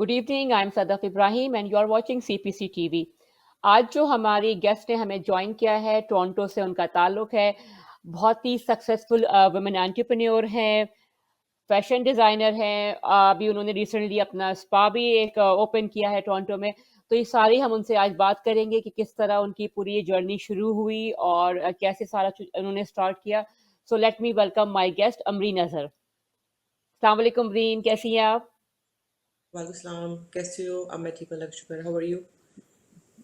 Good evening, I am Sadaf Ibrahim and you are watching CPC TV. आज जो हमारी guest ने हमें ज्वाइन किया है, टोरंटो से उनका ताल्लुक है। बहुत ही सक्सेसफुल वुमेन एंटरप्रेन्योर हैं, फैशन डिज़ाइनर हैं। अभी उन्होंने रिसेंटली अपना स्पा भी एक ओपन किया है टोरंटो में। तो ये सारी हम उनसे आज बात करेंगे कि किस तरह उनकी पूरी ये जर्नी शुरू हुई और कैसे सारा उन्होंने स्टार्ट किया। So let me welcome my guest Amreen Azhar. अस्सलाम वालेकुम अमरीन, कैसी हैं आप? वालेकुम सलाम, कैसे हो? अब मैं ठीक हूँ, अल्लाह का शुक्र है। How are you?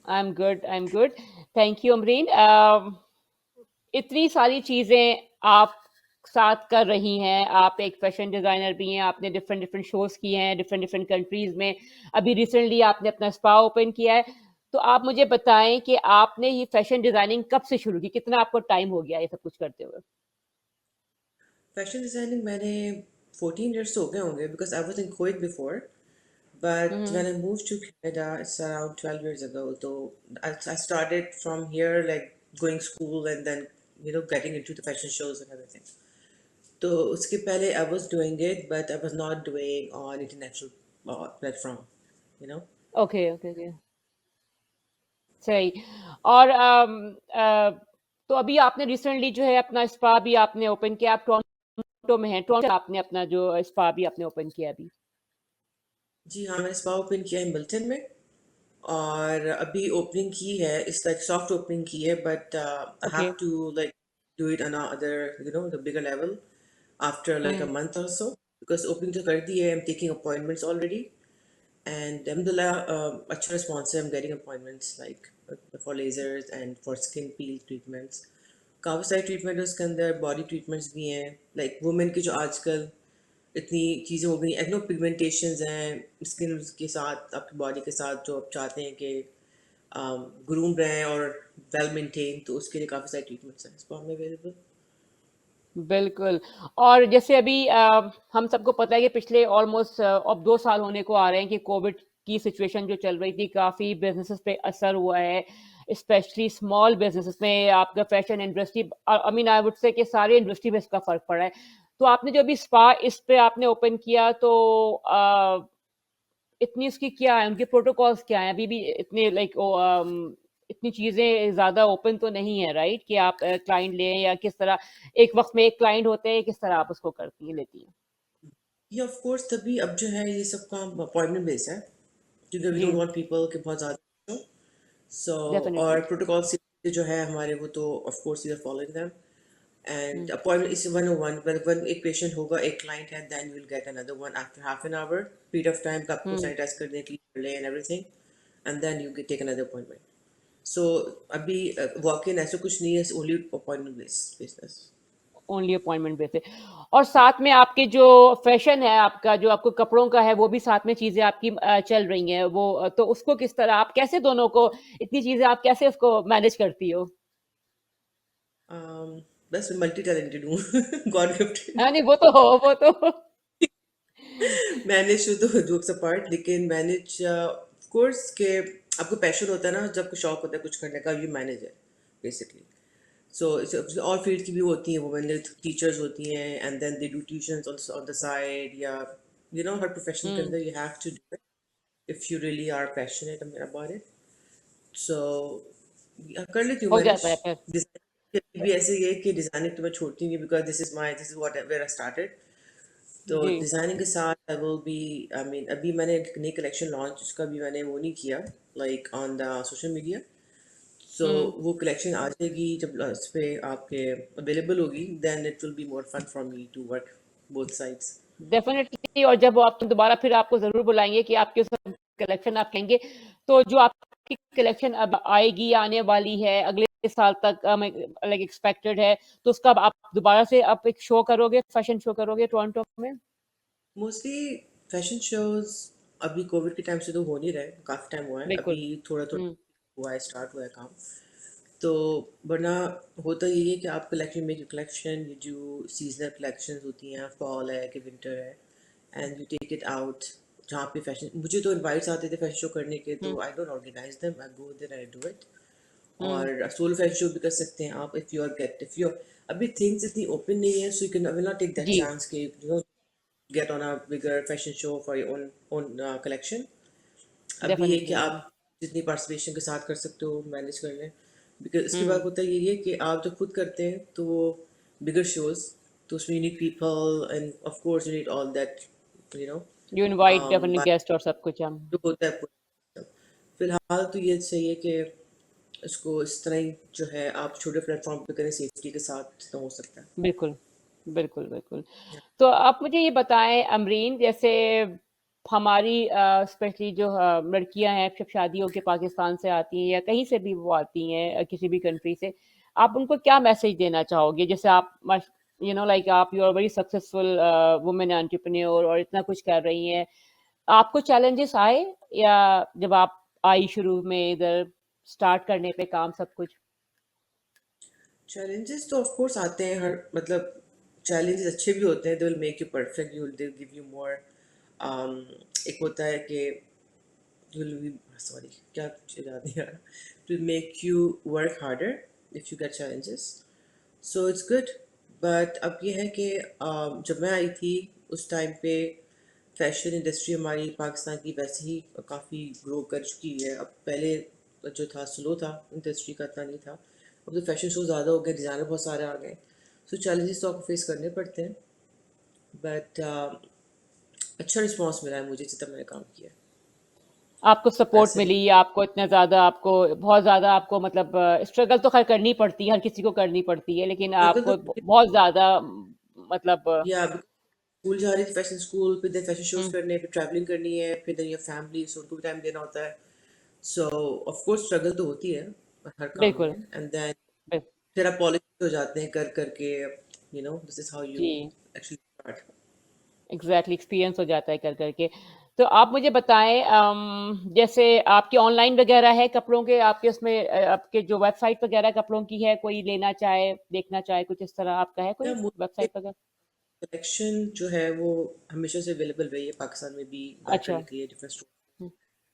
I am good, I am good. Thank you Amreen. इतनी सारी चीज़ें आप साथ कर रही हैं। आप एक फैशन डिज़ाइनर भी हैं, आपने डिफरेंट डिफरेंट शोज़ किए हैं डिफरेंट डिफरेंट कंट्रीज़ में। अभी रिसेंटली आपने अपना स्पा ओपन किया है। तो आप मुझे बताएं कि आपने ये फैशन डिज़ाइनिंग कब से शुरू की, कितना आपको टाइम हो गया ये सब कुछ करते हुए? फैशन डिज़ाइनिंग मैंने 14 years तो हो गए होंगे because I was in Kuwait before but hmm. When I moved to Canada it's around 12 years ago तो I started from here like going school and then getting into the fashion shows and everything. तो उसके पहले I was doing it but I was not doing on international platform you know okay okay okay. सही। और तो अभी आपने recently जो है अपना स्पा भी आपने ओपन किया। आप टोरंटो में हैं, टोरंटो आपने अपना जो स्पा भी आपने ओपन किया अभी। जी हाँ, मैंने स्पा ओपन किया है मिल्टन में और अभी ओपनिंग की है, इट्स लाइक सॉफ्ट ओपनिंग की है but I okay. Have to like do it on a other the bigger level after like a hmm. month or so because opening to कर दी है, I'm taking appointments already and alhamdulillah अच्छा response है, I'm getting appointments like for lasers and for skin peel treatments. काफ़ी सारे treatment है उसके अंदर, body treatments भी हैं लाइक वुमेन की जो आजकल इतनी चीज़ें हो गई, एक्नो पिगमेंटेशंस हैं स्किन के साथ, आपकी बॉडी के साथ, जो आप चाहते हैं कि ग्रूम रहें और वेल मेंटेन, तो उसके लिए काफ़ी सारे ट्रीटमेंट्स हैं स्पा में अवेलेबल। बिल्कुल। और जैसे अभी हम सबको पता है कि पिछले ऑलमोस्ट अब 2 साल होने को आ रहे हैं कि कोविड की सिचुएशन जो चल रही थी, काफ़ी बिज़नेसेस पे असर हुआ है, स्पेशली स्मॉल बिज़नेसेस में। आपका fashion industry, I mean I would say कि सारी इंडस्ट्री में इसका फ़र्क पड़ा है। तो आपने जो अभी स्पा इस पे आपने ओपन किया तो इतनी उसकी क्या है, उनके प्रोटोकॉल्स क्या हैं? अभी भी इतने लाइक इतनी चीज़ें ज़्यादा ओपन तो नहीं है, राइट? कि आप क्लाइंट लें या किस तरह एक वक़्त में एक क्लाइंट होते हैं, किस तरह आप उसको करती हैं, लेती हैं? ये ऑफ कोर्स तभी अब जो है ये सब काम अपॉइंटमेंट बेस है क्योंकि we ji, don't want people के बहुत ज़्यादा सो डेफ़िनिटली। और प्रोटोकॉल जो है हमारे वो तो of course we are following them hmm, and appointment is 101 one एक पेशेंट होगा, एक क्लाइंट है, then you will get another one after half an hour period of time का आपको हुँ। सैनिटाइज कर दें, क्लीन कर लें and everything and then you take another appointment. So अभी वॉक इन ऐसा कुछ नहीं है, only appointment based business. Only appointment basis. और साथ में आपके जो फैशन है आपका, जो आपको कपड़ों का है, वो भी साथ में चीज़ें आपकी चल रही हैं। वो तो उसको किस तरह आप कैसे दोनों को इतनी चीज़ें आप कैसे उसको मैनेज करती हो? बस मल्टी टैलेंटेड हूँ गॉड गिफ्टेड। हाँ, नहीं वो तो हो, वो तो मैनेज तो जोक्स अपार्ट, लेकिन मैनेज ऑफ कोर्स के आपको पैशन होता है ना, जब कुछ शौक होता है कुछ करने का, ये मैनेज है बेसिकली। सो और फील्ड की भी होती हैं, वुमेन टीचर्स होती हैं and then they do tuitions on the side, या हर प्रोफेशन के हुँ, अंदर you have to do it if you really are passionate about it. So कर लेती हूँ हो मैनेज। जाता है फिर। डिजाइनिंग भी ऐसे ही है कि डिजाइनिंग तो मैं छोड़ती नहीं because this is what where I started. तो जी। डिजाइनिंग के साथ I will be, I mean अभी मैंने एक नई कलेक्शन लॉन्च, उसका भी मैंने वो नहीं किया like on the social media. So hmm, वो कलेक्शन आ जाएगी जब इस पे आपके अवेलेबल होगी, then it will be more fun for me to work both sides. Definitely. और जब वो आप दोबारा फिर आपको ज़रूर बुलाएँगे कि आपके सब कलेक्शन आप कहेंगे, तो जो आपकी कलेक्शन अब आएगी या आने वाली है अगले साल तक लाइक एक्सपेक्टेड है, तो उसका अब आप दोबारा से आप एक शो करोगे, फैशन शो करोगे टोरंटो में? मोस्टली फैशन शोज अभी कोविड के टाइम से तो हो नहीं रहे, काफ़ी टाइम हुआ है, अभी बिल्कुल। थोड़ा थोड़ा हुँ, हुआ है, स्टार्ट हुआ है काम। तो वरना होता यही है कि आप कलेक्शन मेक कलेक्शन, ये जो सीजनल कलेक्शंस होती हैं, फॉल है कि विंटर है, and you take it out. जहाँ पे फैशन, मुझे तो इनवाइट्स आते थे फैशन शो करने के, हुँ, तो I don't organize them, I go there, I do it. Hmm. और सोलो फैशन शो भी कर सकते हैं आप इफ़ यू आर, अभी थिंग्स इतनी ओपन नहीं है, so you can will not take that जी। चांस के get on a bigger fashion show for your own collection. अभी ये कि डेफिनेटली। आप जितनी पार्टिसिपेशन के साथ कर सकते हो मैनेज कर लें, बिकॉज इसके बाद हुँ, होता है ये है कि आप जब खुद करते हैं तो वो बिगर शोज, तो उसमें you need people end of course you need all that, you know, you invite definitely बात गेस्ट और सब कुछ हम। जो होता है पूरा। फिलहाल तो ये सही है कि इसको इस तरह ही जो है आप छोटे प्लेटफॉर्म पे करें, सेफ्टी के साथ जितना हो सकता है। बिल्कुल, बिल्कुल, बिल्कुल। Yeah. तो आप मुझे ये बताएँ अमरीन, जैसे हमारी स्पेशली जो लड़कियाँ हैं जब शादी होके पाकिस्तान से आती हैं या कहीं से भी वो आती हैं किसी भी कंट्री से, आप उनको क्या मैसेज देना चाहोगे? जैसे आप मश यू नो लाइक आप you are very successful woman entrepreneur और इतना कुछ कर रही हैं। आपको चैलेंजेस आए या जब आप आई शुरू में इधर स्टार्ट करने पे काम सब कुछ? चैलेंजेस तो ऑफ कोर्स आते हैं, हर मतलब चैलेंजेस अच्छे भी होते हैं, they will make you perfect, you they give you more. एक होता है कि will be sorry क्या कुछ याद नहीं आ रहा, will make you work harder if you get challenges, so it's good. but अब ये है कि जब मैं आई थी उस टाइम पे फैशन इंडस्ट्री हमारी पाकिस्तान की वैसे ही काफ़ी ग्रो कर चुकी है। अब पहले जो था स्लो था, इंडस्ट्री का इतना नहीं था। अब तो फैशन शो ज़्यादा हो गए, डिज़ाइनर बहुत सारे आ गए, सो चैलेंजेस तो आपको फेस करने पड़ते हैं। बट अच्छा रिस्पॉन्स मिला है मुझे जितना मैंने काम किया आपको है सपोर्ट ऐसे। मिली, आपको इतना ज़्यादा आपको बहुत ज़्यादा आपको मतलब स्ट्रगल तो ख़ैर करनी पड़ती है, हर किसी को करनी पड़ती है, लेकिन स्ट्रगल आपको तो बहुत ज़्यादा मतलब या स्कूल जा रही थी, फैशन स्कूल, फिर देन फैशन शोज हुँ, करने, फिर ट्रैवलिंग करनी है, फिर देन योर फैमिली, सो उनको भी टाइम देना होता है। सो ऑफ कोर्स स्ट्रगल तो होती है हर काम में, बिल्कुल, एंड देन बिल फिर आप पॉलिश हो जाते हैं कर करके, you know this is how you जी, एक्चुअली स्टार्ट। एग्ज़ैक्टली एक्सपीरियंस हो जाता है कर के। तो आप मुझे बताएँ जैसे आपकी ऑनलाइन वग़ैरह है कपड़ों के आपके उसमें आपके जो वेबसाइट वग़ैरह कपड़ों की है, कोई लेना चाहे, देखना चाहे कुछ इस तरह आपका है या कोई मुझे वेबसाइट वग़ैरह? कलेक्शन जो है वो हमेशा से अवेलेबल रही है, पाकिस्तान में भी बात अच्छा, करने के लिए डिफरेंट स्टोर, हुँ,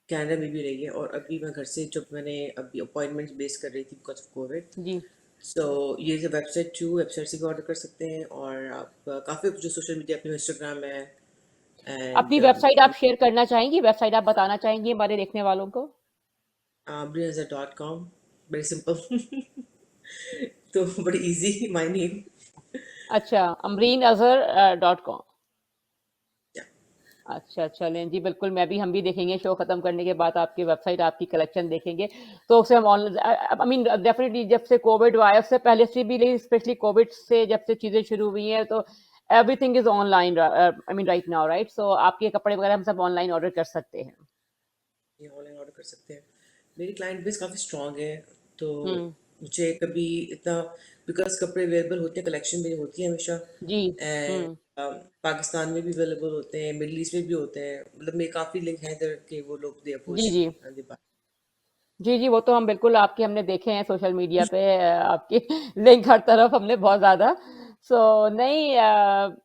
कनाडा में भी रही है, और अभी मैं घर से जब मैंने अभी अपॉइंटमेंट्स बेस कर रही थी बिकॉज ऑफ कोविड, जी। सो ये जो वेबसाइट थ्रू वेबसाइट से भी ऑर्डर कर सकते हैं, और आप काफ़ी जो सोशल मीडिया अपने इंस्टाग्राम है अपनी एंड वेबसाइट आप शेयर करना चाहेंगी? वेबसाइट आप बताना चाहेंगी हमारे देखने वालों को? ब्रियज़र.com, वेरी सिंपल। तो बड़ी इजी माय नेम। अच्छा, अमरीन अज़हर .com। या अच्छा, चलें जी, बिल्कुल मैं भी हम भी देखेंगे शो खत्म करने के बाद आपकी वेबसाइट, आपकी कलेक्शन देखेंगे। तो उसे हम आई मीन डेफिनिटली जब से कोविड हुआ है, उससे पहले से भी नहीं, स्पेशली कोविड से जब से चीज़ें शुरू हुई हैं, तो everything is online I mean right now right? So आपके कपड़े वगैरह हम सब ऑनलाइन ऑर्डर कर सकते हैं। ये ऑनलाइन ऑर्डर कर सकते हैं। मेरी क्लाइंट बेस काफ़ी स्ट्रांग है, तो हुँ, मुझे कभी इतना, बिकॉज कपड़े अवेलेबल होते हैं, कलेक्शन में होती है हमेशा, जी, एंड हुँ, पाकिस्तान में भी अवेलेबल होते हैं, मिडल ईस्ट में भी होते हैं, मतलब मेरे काफ़ी लिंक हैं इधर के, वो लोग दे जी, अप्रोच जी। And they buy. जी, जी, वो तो हम बिल्कुल आपके हमने देखे हैं सोशल मीडिया पे आपके लिंक हर तरफ हमने बहुत ज़्यादा। सो नहीं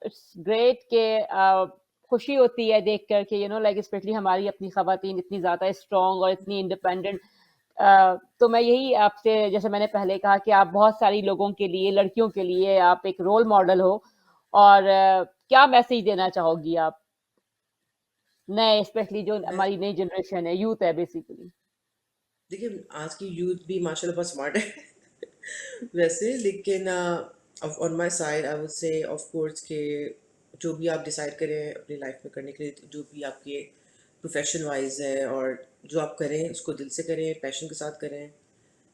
इट्स ग्रेट कि खुशी होती है देख कर के लाइक स्पेशली हमारी अपनी ख़वातीन इतनी ज़्यादा स्ट्रॉन्ग और इतनी इंडिपेंडेंट। तो मैं यही आपसे जैसे मैंने पहले कहा कि आप बहुत सारी लोगों के लिए, लड़कियों के लिए आप एक रोल मॉडल हो और क्या मैसेज देना चाहोगी आप? नए स्पेशली जो मैं हमारी नई जनरेशन है, यूथ है बेसिकली। देखिए आज की यूथ भी माशाल्लाह बहुत स्मार्ट है वैसे, लेकिन on my side I would से ऑफ कोर्स के जो भी आप डिसाइड करें अपनी लाइफ में करने के लिए, जो भी आपके प्रोफेशन वाइज है, और जो आप करें उसको दिल से करें, पैशन के साथ करें,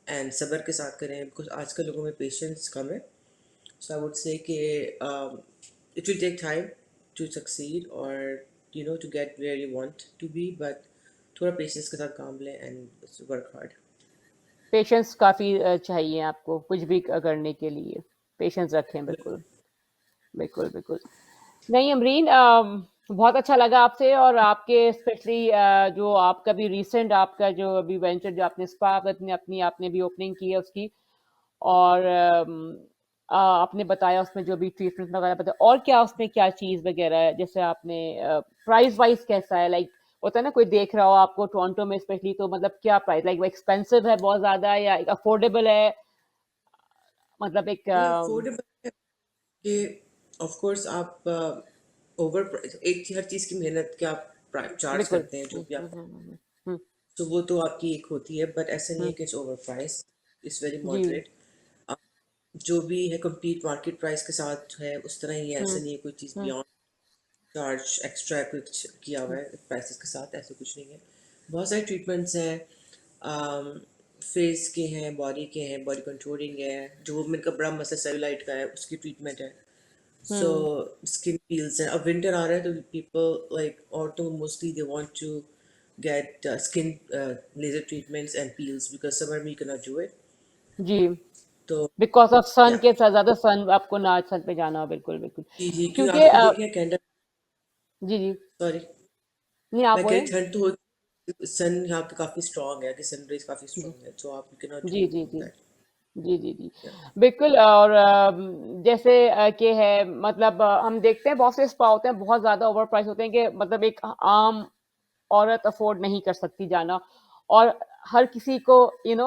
एंड सब्र के साथ करें, बिकॉज आजकल लोगों में पेशेंस कम है। सो आई वुड से कि it will take time to succeed, और you know to get where you want to be, but थोड़ा पेशेंस के साथ काम लें एंड वर्क हार्ड। पेशेंस काफ़ी चाहिए आपको कुछ भी करने के लिए। पेशेंस रखें बिल्कुल। बिल्कुल, बिल्कुल, बिल्कुल। नहीं अमरीन बहुत अच्छा लगा आपसे और आपके स्पेशली जो आपका भी रिसेंट आपका जो अभी वेंचर जो आपने स्पा अपने अपनी आपने भी ओपनिंग की है उसकी और आपने बताया उसमें जो भी ट्रीटमेंट वगैरह बताया और क्या उसमें क्या चीज़ वगैरह है जैसे आपने प्राइस वाइज कैसा है लाइक होता है ना कोई देख रहा हो आपको टोरंटो में स्पेशली तो मतलब क्या प्राइस लाइक वो एक्सपेंसिव है बहुत ज़्यादा या अफोर्डेबल है मतलब एक ये अफोर्डेबल है कि ऑफ कोर्स आप ओवर एक हर चीज़ की मेहनत के आप चार्ज बिल्कुल। करते हैं जो भी आप, हुँ, तो वो तो आपकी एक होती है, बट ऐसा नहीं है हुँ, कि it's over price, it's very जी। मॉडरेट। जो भी है कंप्लीट मार्केट प्राइस के साथ है उस तरह ही है, हुँ, ऐसा नहीं है कोई चीज़ हुँ, बियॉन्ड चार्ज एक्स्ट्रा कुछ किया हुआ हुँ, है प्राइसेस के साथ, ऐसा कुछ नहीं है। बहुत सारे ट्रीटमेंट्स हैं, फेस के हैं, बॉडी के हैं, बॉडी कंट्रोलिंग है, जो वुमेन का बड़ा मसला सेलुलाइट का है उसकी ट्रीटमेंट है। सो हुँ। स्किन पील्स है, अब विंटर आ रहा है तो पीपल लाइक औरतों mostly they want to get skin laser treatments and peels because summer में you can not do it. जी, तो बिकॉज़ ऑफ सन या के साथ ज़्यादा सन आपको ना सन पे जाना हो, बिल्कुल, बिल्कुल। जी जी, क्योंकि क्योंकि आप भी देखें कैनेडा, जी, जी। सॉरी, नहीं, आप मैं कह बोलें। रही ठंड तो होती, सन यहाँ पे काफ़ी स्ट्रांग है कि सन रेज काफ़ी जी, स्ट्रांग है, सो आप यू कैन नॉट जी, डू जी, जी। दैट। जी, जी, जी। बिल्कुल और जैसे कि है मतलब हम देखते हैं बहुत से स्पा होते हैं, बहुत ज़्यादा ओवर प्राइस होते हैं कि मतलब एक आम औरत अफ़ोर्ड नहीं कर सकती जाना और हर किसी को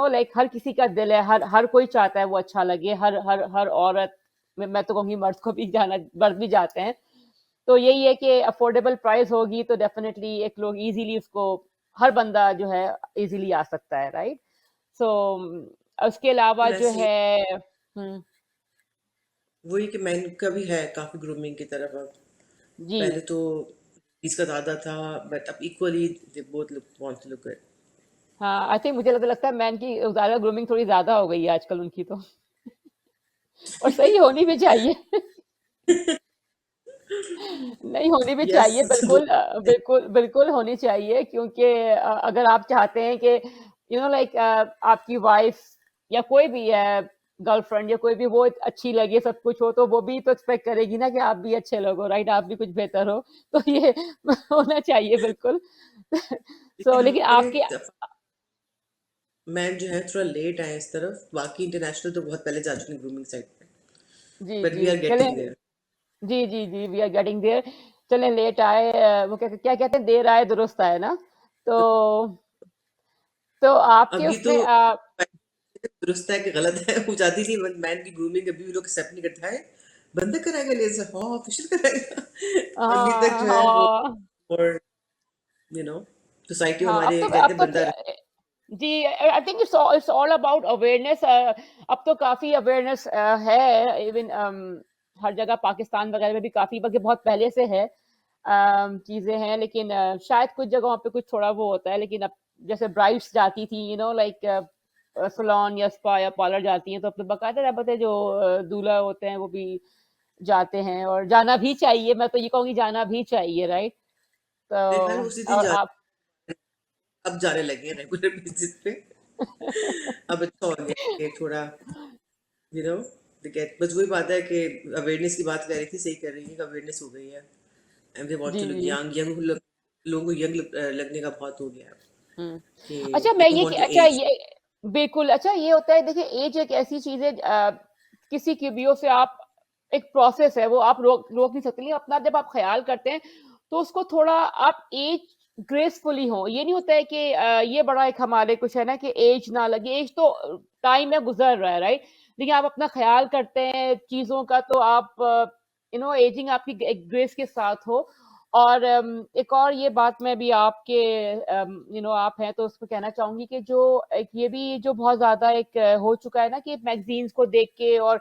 लाइक हर किसी का दिल है, हर हर कोई चाहता है वो अच्छा लगे, हर हर हर औरत मैं तो कहूँगी मर्द को भी जाना मर्द भी जाते हैं। तो यही है कि अफ़ोर्डेबल प्राइस होगी तो डेफ़िनेटली एक लोग ईज़िली उसको हर बंदा जो है ईज़िली आ सकता है, राइट? सो उसके अलावा बिल्कुल जो ऐसे ही, है हुँ, वही कि मैन का भी है काफ़ी ग्रूमिंग की तरफ अब। जी। पहले तो इसका ज़्यादा था, बट अब equally they both look want to look good. हाँ, आई थिंक मुझे लगता है मैन की ज़्यादा ग्रूमिंग थोड़ी ज़्यादा हो गई है आजकल उनकी तो और सही होनी भी चाहिए। नहीं होनी भी यस, चाहिए बिल्कुल बिल्कुल बिल्कुल होनी चाहिए क्योंकि अगर आप चाहते हैं कि लाइक आपकी वाइफ या कोई भी है गर्लफ्रेंड या कोई भी वो अच्छी लगे सब कुछ हो तो वो भी तो एक्सपेक्ट करेगी ना कि आप भी अच्छे लोगो राइट आप भी कुछ बेहतर हो तो ये होना चाहिए बिल्कुल सो लेकिन लेकिन हमारे आपके मैन जो है थोड़ा लेट आए इस तरफ, बाकी इंटरनेशनल तो बहुत पहले जा चुके हैं ग्रूमिंग साइड पे, जी बट वी जी आर चलें गेटिंग देयर। जी जी जी वी आर गेटिंग देयर चलें लेट आए वो क्या क्या कहते हैं देर आए दुरुस्त आए ना तो तो आपके अभी तो उसमें दुरुस्त है कि गलत है वो जाती नहीं, मैन की ग्रूमिंग अभी भी लोग एक्सेप्ट नहीं करता है। बंदा कराएगा लेजर, हाँ फेशियल कराएगा। अभी तक जो है वो, हाँ और यू नो सोसाइटी हाँ हमारे कहते अब हैं तो बंदा जी I think it's all about awareness अब तो काफी अवेयरनेस है इवन हर जगह पाकिस्तान वगैरह में भी काफी बल्कि बहुत पहले से है चीजें हैं लेकिन शायद कुछ जगहों पे कुछ थोड़ा वो होता है लेकिन अब जैसे ब्राइड्स जाती थी लाइक सलोन या स्पा या पार्लर जाती हैं तो अपने बकायदा रबते जो दूल्हा होते हैं वो भी जाते हैं और जाना भी चाहिए मैं तो ये कहूँगी जाना भी चाहिए राइट तो मेरे ख्याल में उसी दिन और जा, आप अब जाने लगे हैं रेगुलर बेसिस पे। अब अच्छा हो गया कि थोड़ा यू नो गेट, बस वही बात है कि अवेयरनेस की बात कर रही थी, सही कर रही है कि अवेयरनेस हो गई है, एंड दे वांट जी टू लुक जी यंग, लोगों को यंग लगने का बहुत हो गया है हुँ। कि अच्छा दे मैं डोंट ये कि वांट टू अच्छा एज। ये बिल्कुल, अच्छा ये होता है देखिए ऐज एक ऐसी चीज़ है किसी की भी हो से आप एक प्रोसेस है वो आप रोक रोक नहीं सकते। लेकिन अपना जब आप ख़्याल करते हैं, तो उसको थोड़ा आप ऐज ग्रेसफुली हो। ये नहीं होता है कि ये बड़ा एक हमारे कुछ है ना कि ऐज ना लगे, ऐज तो टाइम में गुज़र रहा है, राइट? लेकिन आप अपना ख़्याल करते हैं चीज़ों का तो आप एजिंग आपकी एक ग्रेस के साथ हो और एक और ये बात मैं भी आपके आप हैं तो उसको कहना चाहूँगी कि जो एक ये भी जो बहुत ज़्यादा एक हो चुका है ना कि मैगज़ीन्स को देख के और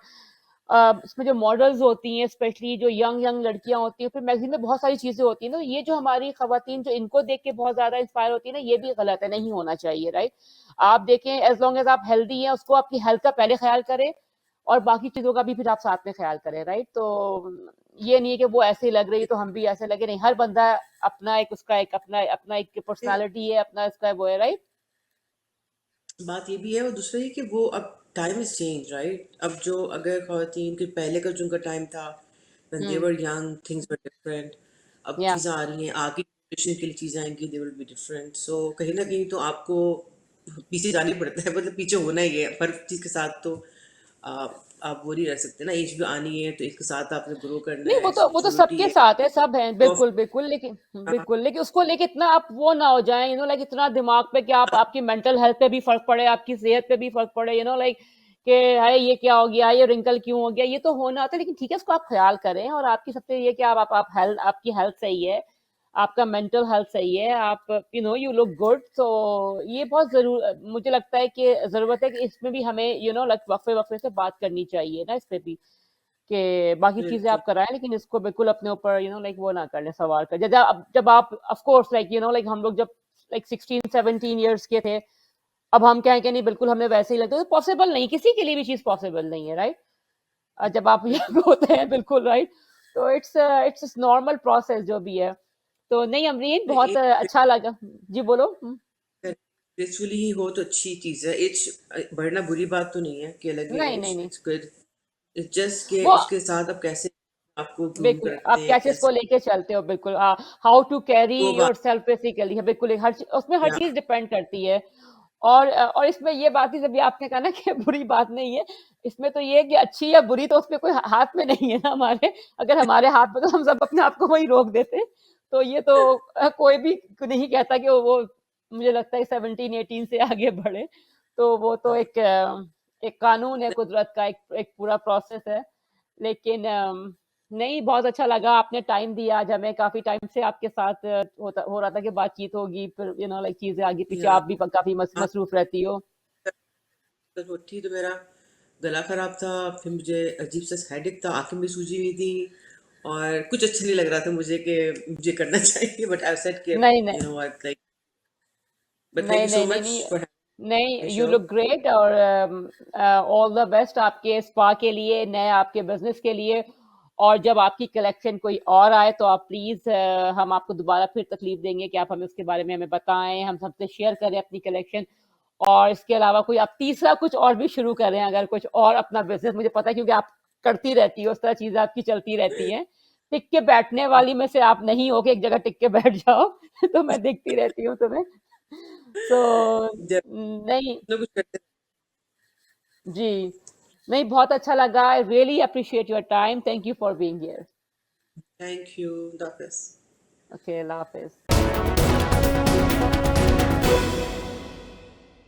उसमें जो मॉडल्स होती हैं स्पेशली जो यंग यंग लड़कियाँ होती हैं, फिर मैगज़ीन में बहुत सारी चीज़ें होती हैं ना, ये जो हमारी ख़वातीन जो इनको देख के बहुत ज़्यादा इंस्पायर होती है ना, ये भी गलत है, नहीं होना चाहिए, राइट? आप देखें एज़ लॉन्ग एज़ आप हेल्दी हैं, उसको आपकी हेल्थ का पहले ख़्याल करें और बाकी चीज़ों का भी फिर आप साथ में ख़्याल करें, राइट? तो ये नहीं है कि वो ऐसे लग रही है तो हम भी ऐसे लगे, नहीं, हर बंदा अपना एक उसका एक अपना अपना एक पर्सनैलिटी है, अपना इसका वो है, राइट? बात ये भी है, और दूसरा ये कि वो अब टाइम इज चेंज राइट, अब जो अगर खवातीन के पहले का जो उनका टाइम था when they hmm, were young things were different, अब या चीज़ें आ रही हैं आगे जनरेशन के लिए, चीज़ें आएंगी they will be different, so कहीं ना कहीं तो आपको पीछे जाना ही पड़ता है, मतलब पीछे होना ही है हर चीज़ के साथ, तो आ, आप वो नहीं रह सकते ना, एज भी आनी है तो इसके साथ आपने ग्रो करना नहीं है, वो तो मेच्योरिटी सबके है साथ है, सब हैं, तो बिल्कुल, बिल्कुल, लेकिन बिल्कुल, लेकिन उसको लेके इतना आप वो ना हो जाएँ लाइक इतना दिमाग पे कि आप आपकी मेंटल हेल्थ पे भी फ़र्क पड़े, आपकी सेहत पे भी फ़र्क पड़े लाइक कि हाय ये क्या हो गया, ये रिंकल क्यों हो गया, ये तो होना होता है, लेकिन ठीक है उसको आप ख्याल करें, और आपकी सबसे ये कि आप हेल्थ, आपकी हेल्थ सही है, आपका मेंटल हेल्थ सही है, आप यू लुक गुड। तो ये बहुत जरूर, मुझे लगता है कि जरूरत है कि इसमें भी हमें लाइक वक्फे वक्फे से बात करनी चाहिए ना इस पे भी, कि बाकी चीजें बिल्कुल। आप कराएं, लेकिन इसको बिल्कुल अपने ऊपर लाइक वो ना कर लें, सवार कर, जब आप ऑफ कोर्स लाइक लाइक हम लोग जब लाइक 16-17 ईयर्स के थे, अब हम कहें कि नहीं बिल्कुल हमें वैसे ही लगता है, तो पॉसिबल नहीं, किसी के लिए भी चीज पॉसिबल नहीं है, राइट? जब आप बिल्कुल। यंग होते हैं, बिल्कुल राइट। तो इट्स नॉर्मल प्रोसेस जो भी है। तो नहीं अमरीन, बहुत एज अच्छा लगा। जी बोलो। ग्रेसफुली ही हो तो अच्छी चीज़ है। एज बढ़ना बुरी बात तो नहीं है कि अलग नहीं एज, नहीं नहीं, इट्स गुड। इट्स जस्ट के वो उसके साथ आप कैसे आपको ग्रूम बिल्कुल करते आप हैं, क्या चीज को कैसे लेके चलते हो, बिल्कुल हाउ टू कैरी वो बात। योर सेल्फ बेसिकली है, बिल्कुल उसमें हर या चीज डिपेंड करती है। और इसमें ये बात ही जब भी आपने कहा ना कि बुरी बात नहीं है, इसमें तो ये है कि अच्छी या बुरी तो उसमें कोई हाथ में नहीं है ना हमारे। अगर हमारे हाथ में तो हम सब अपने आप को वही रोक देते। तो ये तो कोई भी नहीं कहता कि वो मुझे लगता है 17-18 से आगे बढ़े। तो वो तो एक कानून है कुदरत का, एक एक पूरा प्रोसेस है। लेकिन नहीं, बहुत अच्छा लगा आपने टाइम दिया आज हमें, काफी टाइम से आपके साथ हो रहा था कि बातचीत होगी, फिर लाइक चीजें आगे पीछे, या आप भी काफी आप मसरूफ रहती हो। होती तो मेरा गला खराब था, फिर मुझे अजीब सा हेडेक था, आंखें भी सूजी हुई थी, और कुछ अच्छा नहीं लग रहा था मुझे कि मुझे करना चाहिए, बट आई सेड कि नहीं नहीं व्हाट, लाइक, बट थैंक नहीं यू सो नहीं नहीं मच नहीं फॉर नहीं, having you show. Look great, और ऑल द बेस्ट आपके स्पा के लिए, नए आपके बिजनेस के लिए। और जब आपकी कलेक्शन कोई और आए तो आप प्लीज, हम आपको दोबारा फिर तकलीफ देंगे कि आप हमें उसके बारे में हमें बताएं, हम सबसे शेयर करें अपनी कलेक्शन। और इसके अलावा कोई आप तीसरा कुछ और भी शुरू करें, अगर कुछ और अपना बिजनेस, मुझे पता है क्योंकि आप करती रहती हो, उस तरह चीजें आपकी चलती रहती हैं। टिक के बैठने वाली में से आप नहीं हो कि एक जगह टिक के बैठ जाओ। तो मैं देखती रहती हूँ तुम्हें। सो जब नहीं, लोग कुछ करते। जी, नहीं बहुत अच्छा लगा, I really appreciate your time, thank you for being here. Thank you, दाफिज। ओके, अल्लाह हाफिज।